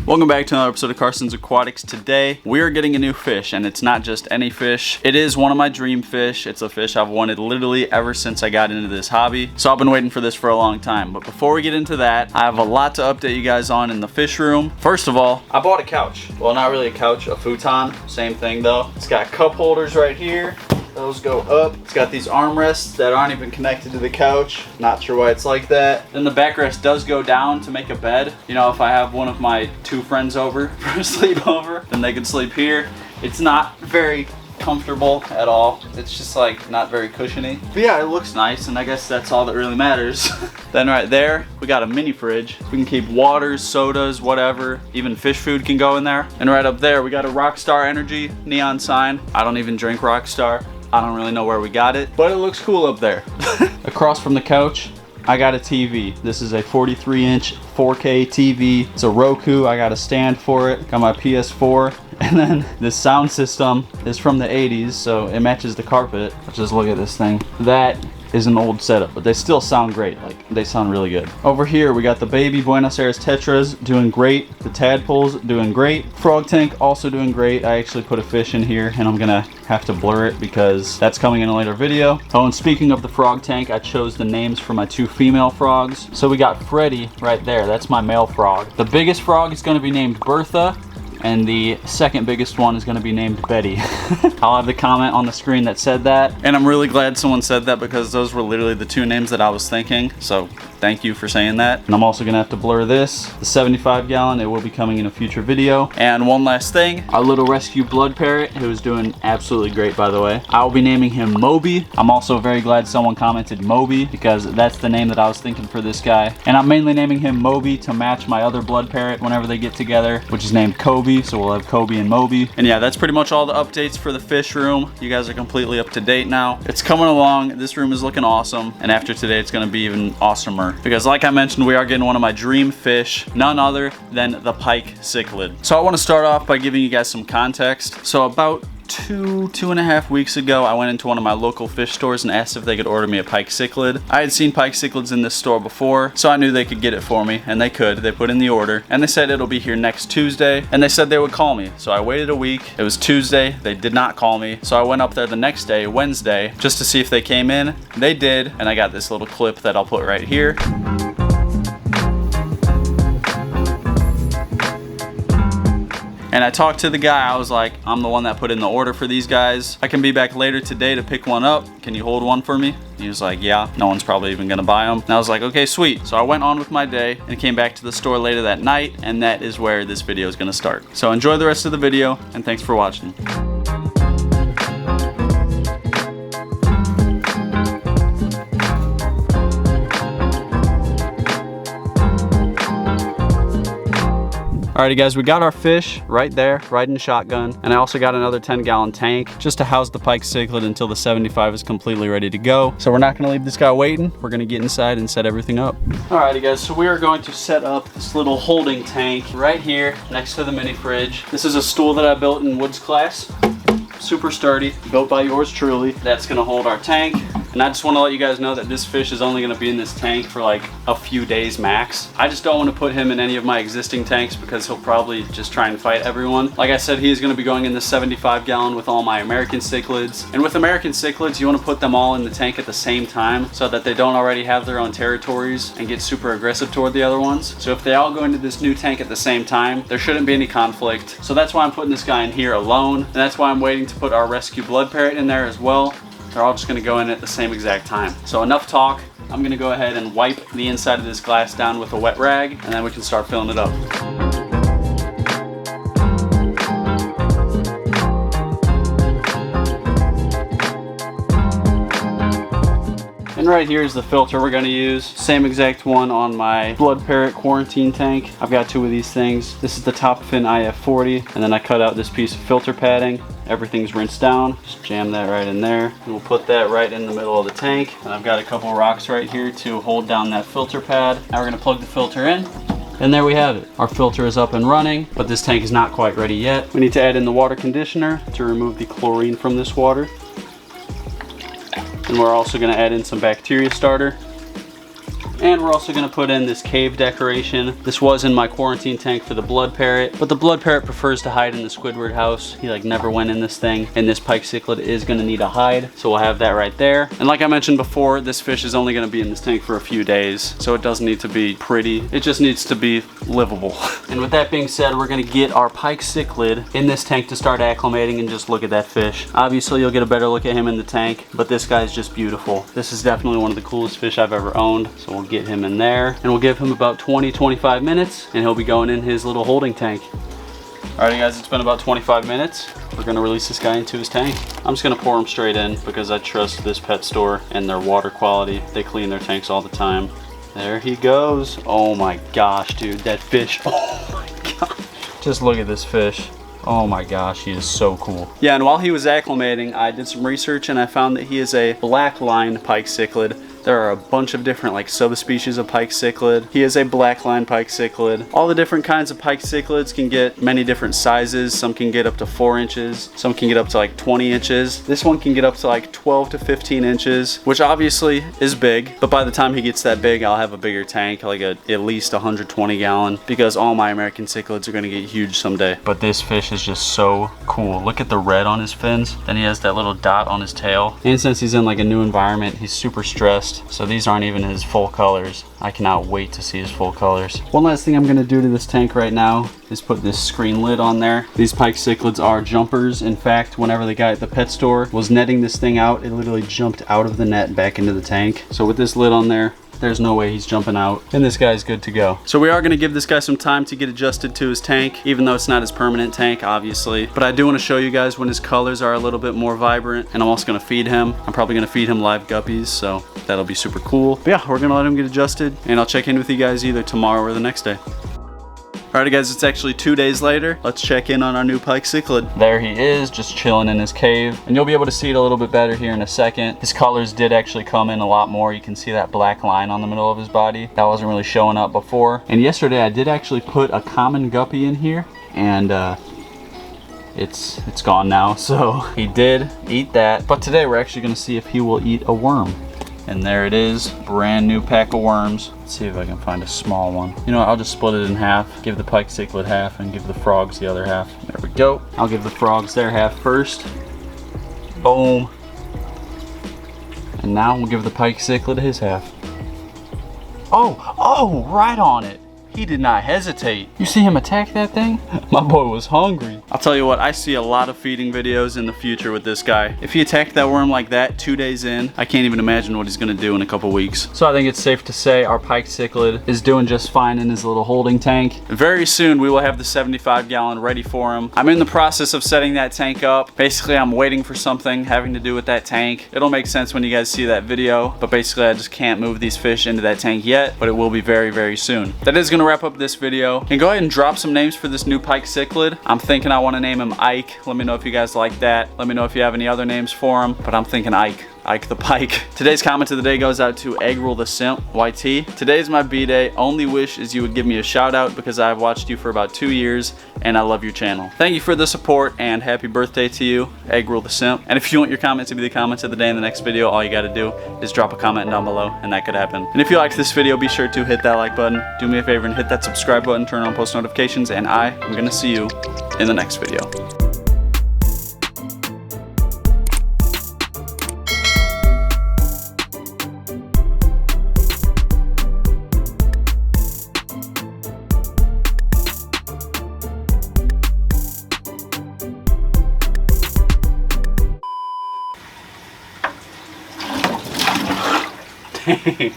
Welcome back to another episode of Carson's Aquatics. Today, we are getting a new fish, and it's not just any fish. It is one of my dream fish. It's a fish I've wanted literally ever since I got into this hobby. So I've been waiting for this for a long time. But before we get into that, I have a lot to update you guys on in the fish room. First of all, I bought a couch. Well, not really a couch, a futon. Same thing though. It's got cup holders right here. Those go up. It's got these armrests that aren't even connected to the couch. Not sure why it's like that. Then the backrest does go down to make a bed. You know, if I have one of my two friends over for a sleepover, then they can sleep here. It's not very comfortable at all. It's just like not very cushiony. But yeah, it looks nice, and I guess that's all that really matters. Then right there, we got a mini fridge. We can keep waters, sodas, whatever. Even fish food can go in there. And right up there, we got a Rockstar Energy neon sign. I don't even drink Rockstar. I don't really know where we got it, but it looks cool up there. Across from the couch, I got a TV. This is a 43-inch 4K TV. It's a Roku. I got a stand for it. Got my PS4. And then this sound system is from the 80s, so it matches the carpet. Just look at this thing. That is an old setup, but they still sound great. Like, they sound really good. Over here, we got the baby Buenos Aires tetras doing great. The tadpoles doing great. Frog tank also doing great. I actually put a fish in here, and I'm gonna have to blur it because that's coming in a later video. Oh, and speaking of the frog tank, I chose the names for my two female frogs. So we got Freddy right there. That's my male frog. The biggest frog is gonna be named Bertha, and the second biggest one is going to be named Betty. I'll have the comment on the screen that said that. And I'm really glad someone said that because those were literally the two names that I was thinking. So thank you for saying that. And I'm also going to have to blur this. The 75 gallon, it will be coming in a future video. And one last thing, our little rescue blood parrot, who is doing absolutely great, by the way. I will be naming him Moby. I'm also very glad someone commented Moby because that's the name that I was thinking for this guy. And I'm mainly naming him Moby to match my other blood parrot whenever they get together, which is named Kobe. So we'll have Kobe and Moby. And yeah, that's pretty much all the updates for the fish room. You guys are completely up to date now. It's coming along. This room is looking awesome. And after today, it's going to be even awesomer. Because like I mentioned, we are getting one of my dream fish, none other than the Pike Cichlid. So I want to start off by giving you guys some context. So about two and a half weeks ago, I went into one of my local fish stores and asked if they could order me a Pike Cichlid. I had seen Pike Cichlids in this store before, so I knew they could get it for me, and they could. They put in the order, and they said it'll be here next Tuesday, and they said they would call me. So I waited a week. It was Tuesday. They did not call me, so I went up there the next day, Wednesday, just to see if they came in. They did, and I got this little clip that I'll put right here. And I talked to the guy. I was like, I'm the one that put in the order for these guys. I can be back later today to pick one up. Can you hold one for me? He was like, yeah, no one's probably even gonna buy them. And I was like, okay, sweet. So I went on with my day and came back to the store later that night, and that is where this video is gonna start. So enjoy the rest of the video, and thanks for watching. Alrighty guys, we got our fish right there, riding shotgun. And I also got another 10-gallon tank just to house the Pike Cichlid until the 75 is completely ready to go. So we're not gonna leave this guy waiting. We're gonna get inside and set everything up. Alrighty guys, so we are going to set up this little holding tank right here next to the mini fridge. This is a stool that I built in Woods class. Super sturdy, built by yours truly. That's gonna hold our tank. And I just want to let you guys know that this fish is only going to be in this tank for like a few days max. I just don't want to put him in any of my existing tanks because he'll probably just try and fight everyone. Like I said, he is going to be going in the 75 gallon with all my American cichlids. And with American cichlids, you want to put them all in the tank at the same time so that they don't already have their own territories and get super aggressive toward the other ones. So if they all go into this new tank at the same time, there shouldn't be any conflict. So that's why I'm putting this guy in here alone. And that's why I'm waiting to put our rescue blood parrot in there as well. They're all just gonna go in at the same exact time. So enough talk. I'm gonna go ahead and wipe the inside of this glass down with a wet rag, and then we can start filling it up. And right here is the filter we're going to use. Same exact one on my blood parrot quarantine tank. I've got two of these things. This is the Top Fin IF40, and then I cut out this piece of filter padding. Everything's rinsed down. Just jam that right in there. And we'll put that right in the middle of the tank. And I've got a couple rocks right here to hold down that filter pad. Now we're going to plug the filter in. And there we have it. Our filter is up and running, but this tank is not quite ready yet. We need to add in the water conditioner to remove the chlorine from this water. And we're also going to add in some bacteria starter And we're also gonna put in this cave decoration. This was in my quarantine tank for the blood parrot, but the blood parrot prefers to hide in the Squidward house. He like never went in this thing, and this pike cichlid is gonna need a hide, so we'll have that right there. And like I mentioned before, this fish is only gonna be in this tank for a few days, so it doesn't need to be pretty. It just needs to be livable. And with that being said, we're gonna get our pike cichlid in this tank to start acclimating, and just look at that fish. Obviously, you'll get a better look at him in the tank, but this guy's just beautiful. This is definitely one of the coolest fish I've ever owned, so we'll get him in there, and we'll give him about 20-25 minutes, and he'll be going in his little holding tank. Alrighty guys, it's been about 25 minutes. We're gonna release this guy into his tank. I'm just gonna pour him straight in because I trust this pet store and their water quality. They clean their tanks all the time. There he goes. Oh my gosh, dude, that fish. Oh my gosh. Just look at this fish. Oh my gosh, he is so cool. Yeah, and while he was acclimating, I did some research and I found that he is a black line pike cichlid. There are a bunch of different like subspecies of pike cichlid. He is a black line pike cichlid. All the different kinds of pike cichlids can get many different sizes. Some can get up to 4 inches. Some can get up to like 20 inches. This one can get up to like 12 to 15 inches, which obviously is big. But by the time he gets that big, I'll have a bigger tank, like at least 120 gallon, because all my American cichlids are gonna get huge someday. But this fish is just so cool. Look at the red on his fins. Then he has that little dot on his tail. And since he's in like a new environment, he's super stressed. So these aren't even his full colors. I cannot wait to see his full colors. One last thing I'm gonna do to this tank right now is put this screen lid on there. These pike cichlids are jumpers. In fact, whenever the guy at the pet store was netting this thing out, it literally jumped out of the net back into the tank. So with this lid on there, there's no way he's jumping out, and this guy's good to go. So we are gonna give this guy some time to get adjusted to his tank, even though it's not his permanent tank, obviously. But I do wanna show you guys when his colors are a little bit more vibrant, and I'm also gonna feed him. I'm probably gonna feed him live guppies, so that'll be super cool. But yeah, we're gonna let him get adjusted, and I'll check in with you guys either tomorrow or the next day. Alrighty guys, it's actually 2 days later. Let's check in on our new pike cichlid. There he is, just chilling in his cave. And you'll be able to see it a little bit better here in a second. His colors did actually come in a lot more. You can see that black line on the middle of his body. That wasn't really showing up before. And yesterday I did actually put a common guppy in here, and it's gone now. So he did eat that. But today we're actually gonna see if he will eat a worm. And there it is, brand new pack of worms. Let's see if I can find a small one. You know what, I'll just split it in half, give the pike cichlid half, and give the frogs the other half. There we go. I'll give the frogs their half first. Boom. And now we'll give the pike cichlid his half. Oh, right on it. He did not hesitate. You see him attack that thing? My boy was hungry. I'll tell you what, I see a lot of feeding videos in the future with this guy. If he attacked that worm like that 2 days in, I can't even imagine what he's gonna do in a couple weeks. So I think it's safe to say our pike cichlid is doing just fine in his little holding tank. Very soon we will have the 75 gallon ready for him. I'm in the process of setting that tank up. Basically, I'm waiting for something having to do with that tank. It'll make sense when you guys see that video, but basically I just can't move these fish into that tank yet, but it will be very, very soon. That is gonna wrap up this video. And go ahead and drop some names for this new pike cichlid. I'm thinking I want to name him Ike. Let me know if you guys like that. Let me know if you have any other names for him, but I'm thinking Ike. Ike the Pike. Today's comment of the day goes out to Egg Rule the Simp YT. Today's my B-Day. Only wish is you would give me a shout out because I've watched you for about 2 years and I love your channel. Thank you for the support and happy birthday to you, Egg Rule the Simp. And if you want your comment to be the comment of the day in the next video, all you gotta do is drop a comment down below and that could happen. And if you liked this video, be sure to hit that like button. Do me a favor and hit that subscribe button, turn on post notifications, and I am gonna see you in the next video. Dang.